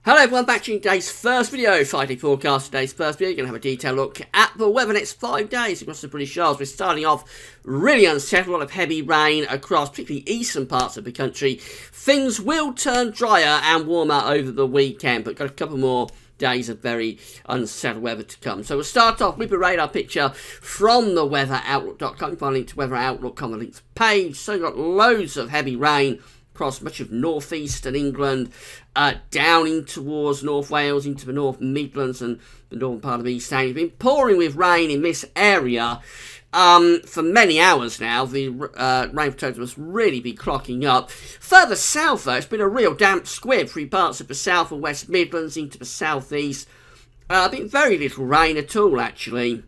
Hello everyone, back to today's first video, 5-day forecast. Today's first video, you're going to have a detailed look at the weather next 5 days across the British Isles. We're starting off really unsettled, a lot of heavy rain across particularly eastern parts of the country. Things will turn drier and warmer over the weekend, but got a couple more days of very unsettled weather to come. So we'll start off with a radar picture from the weatheroutlook.com. You can find a link to Weather Outlook on the links page. So you've got loads of heavy rain across much of northeastern England, down in towards North Wales, into the North Midlands and the northern part of East Anglia. It's been pouring with rain in this area for many hours now. The rain total must really be clocking up. Further south, though, it's been a real damp squib through parts of the South and West Midlands into the southeast. Been very little rain at all, actually.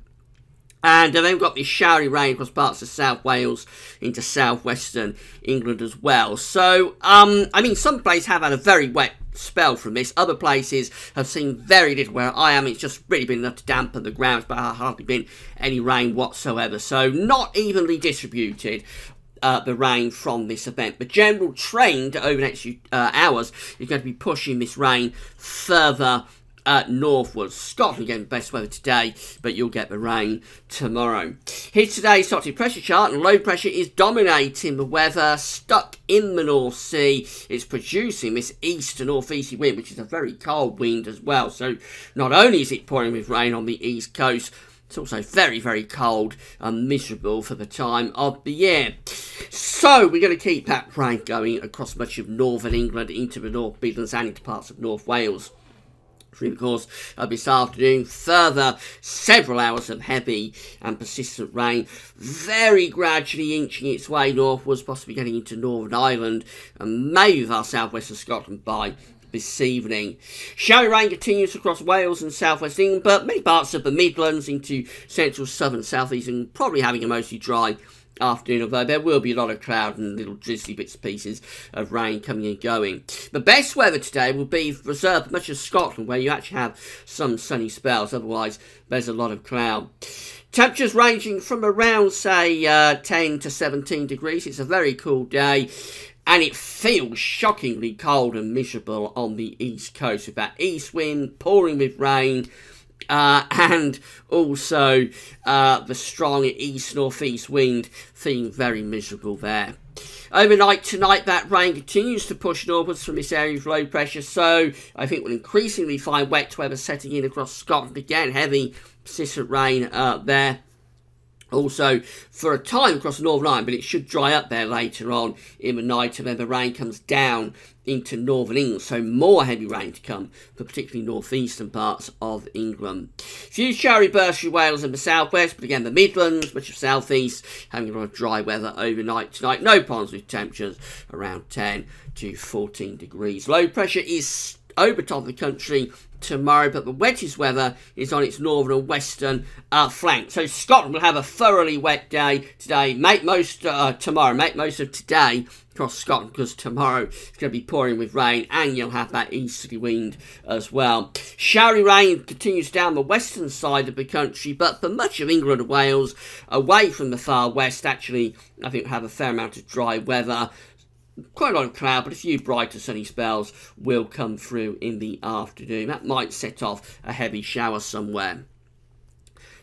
And then we've got this showery rain across parts of South Wales into southwestern England as well. So, I mean, some places have had a very wet spell from this. Other places have seen very little. Where I am, it's just really been enough to dampen the grounds, but hardly been any rain whatsoever. So, not evenly distributed, the rain from this event. The general trend over the next few hours is going to be pushing this rain further northwards. Scotland getting the best weather today, but you'll get the rain tomorrow. Here's today's Arctic pressure chart, and low pressure is dominating the weather. Stuck in the North Sea, it's producing this east to northeasterly wind, which is a very cold wind as well. So not only is it pouring with rain on the east coast, it's also very, very cold and miserable for the time of the year. So we're going to keep that rain going across much of northern England, into the North Midlands and into parts of North Wales. Of course, this afternoon, further several hours of heavy and persistent rain, very gradually inching its way northwards, possibly getting into Northern Ireland and maybe our southwestern Scotland by this evening. Showery rain continues across Wales and southwest England, but many parts of the Midlands into central, southern, southeast, and probably having a mostly dry afternoon, although there will be a lot of cloud and little drizzly bits and pieces of rain coming and going. The best weather today will be reserved for much of Scotland, where you actually have some sunny spells. Otherwise, there's a lot of cloud. Temperatures ranging from around, say, 10 to 17 degrees. It's a very cool day, and it feels shockingly cold and miserable on the east coast, with that east wind pouring with rain. And also the strong east-northeast wind, feeling very miserable there. Overnight tonight, that rain continues to push northwards from this area of low pressure, so I think we'll increasingly find wet weather setting in across Scotland. Again, heavy, persistent rain there. Also, for a time across Northern Ireland, but it should dry up there later on in the night, and then the rain comes down into northern England, so more heavy rain to come for particularly northeastern parts of England. Few showery bursts through Wales and the southwest, but again the Midlands, much of southeast, having a lot of dry weather overnight tonight. No problems with temperatures around 10 to 14 degrees. Low pressure is over top of the country tomorrow, but the wettest weather is on its northern and western flank. So Scotland will have a thoroughly wet day today. Make most tomorrow. Make most of today across Scotland, because tomorrow it's going to be pouring with rain, and you'll have that easterly wind as well. Showery rain continues down the western side of the country, but for much of England and Wales, away from the far west, actually, I think we'll have a fair amount of dry weather. Quite a lot of cloud, but a few brighter sunny spells will come through in the afternoon. That might set off a heavy shower somewhere.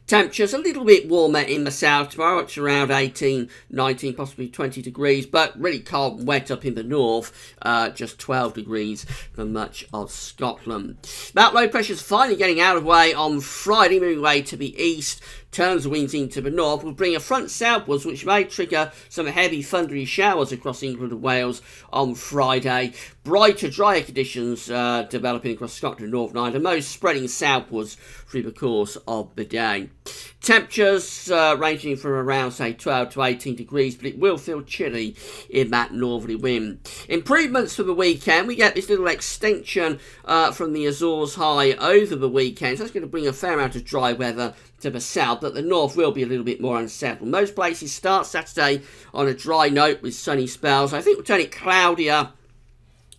Temperatures a little bit warmer in the south tomorrow. It's around 18, 19, possibly 20 degrees, but really cold and wet up in the north. Just 12 degrees for much of Scotland. That low pressure is finally getting out of the way on Friday, moving away to the east. Turns the winds into the north, will bring a front southwards, which may trigger some heavy thundery showers across England and Wales on Friday. Brighter, drier conditions developing across Scotland and Northern Ireland, and most spreading southwards through the course of the day. Temperatures ranging from around, say, 12 to 18 degrees, but it will feel chilly in that northerly wind. Improvements for the weekend. We get this little extension from the Azores high over the weekend, so that's going to bring a fair amount of dry weather to the south, but the north will be a little bit more unsettled. Most places start Saturday on a dry note with sunny spells. I think we'll turn it cloudier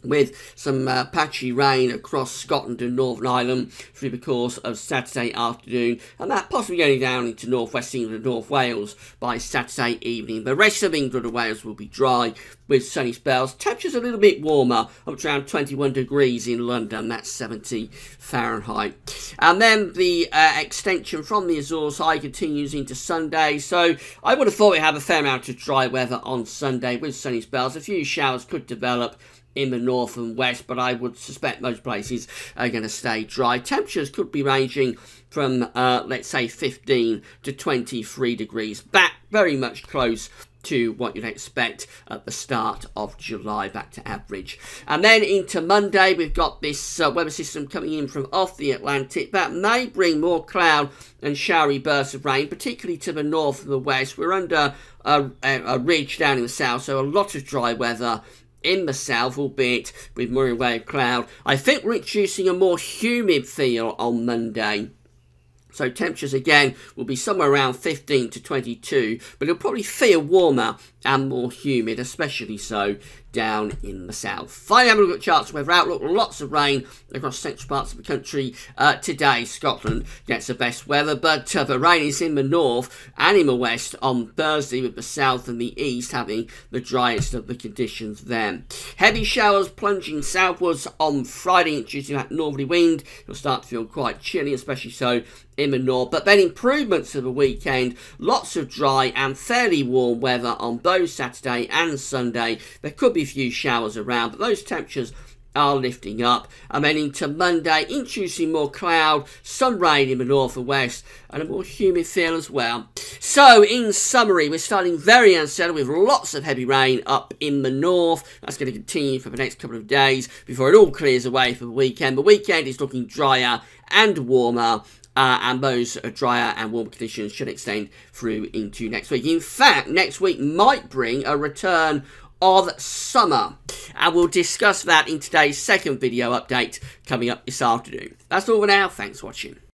with some patchy rain across Scotland and Northern Ireland through the course of Saturday afternoon, and that possibly going down into North West England and North Wales by Saturday evening. The rest of England and Wales will be dry with sunny spells. Temperatures a little bit warmer, up to around 21 degrees in London, that's 70 Fahrenheit. And then the extension from the Azores High continues into Sunday, so I would have thought we'd have a fair amount of dry weather on Sunday with sunny spells. A few showers could develop in the north and west, but I would suspect most places are going to stay dry. Temperatures could be ranging from, let's say, 15 to 23 degrees. Back very much close to what you'd expect at the start of July, back to average. And then into Monday, we've got this weather system coming in from off the Atlantic. That may bring more cloud and showery bursts of rain, particularly to the north and the west. We're under a ridge down in the south, so a lot of dry weather in the south, albeit with more in way of cloud. I think we're introducing a more humid feel on Monday. So temperatures again will be somewhere around 15 to 22, but it'll probably feel warmer and more humid, especially so down in the south. Finally, having a look at charts weather outlook. Lots of rain across central parts of the country today. Scotland gets the best weather, but the rain is in the north and in the west on Thursday, with the south and the east having the driest of the conditions then. Heavy showers plunging southwards on Friday, introducing that northerly wind. It'll start to feel quite chilly, especially so in the north, but then improvements to the weekend. Lots of dry and fairly warm weather on both Saturday and Sunday. There could be a few showers around, but those temperatures are lifting up. And then into Monday, introducing more cloud, some rain in the north and west, and a more humid feel as well. So in summary, we're starting very unsettled with lots of heavy rain up in the north. That's going to continue for the next couple of days before it all clears away for the weekend. The weekend is looking drier and warmer, and those drier and warm conditions should extend through into next week. In fact, next week might bring a return of summer, and we'll discuss that in today's second video update coming up this afternoon. That's all for now. Thanks for watching.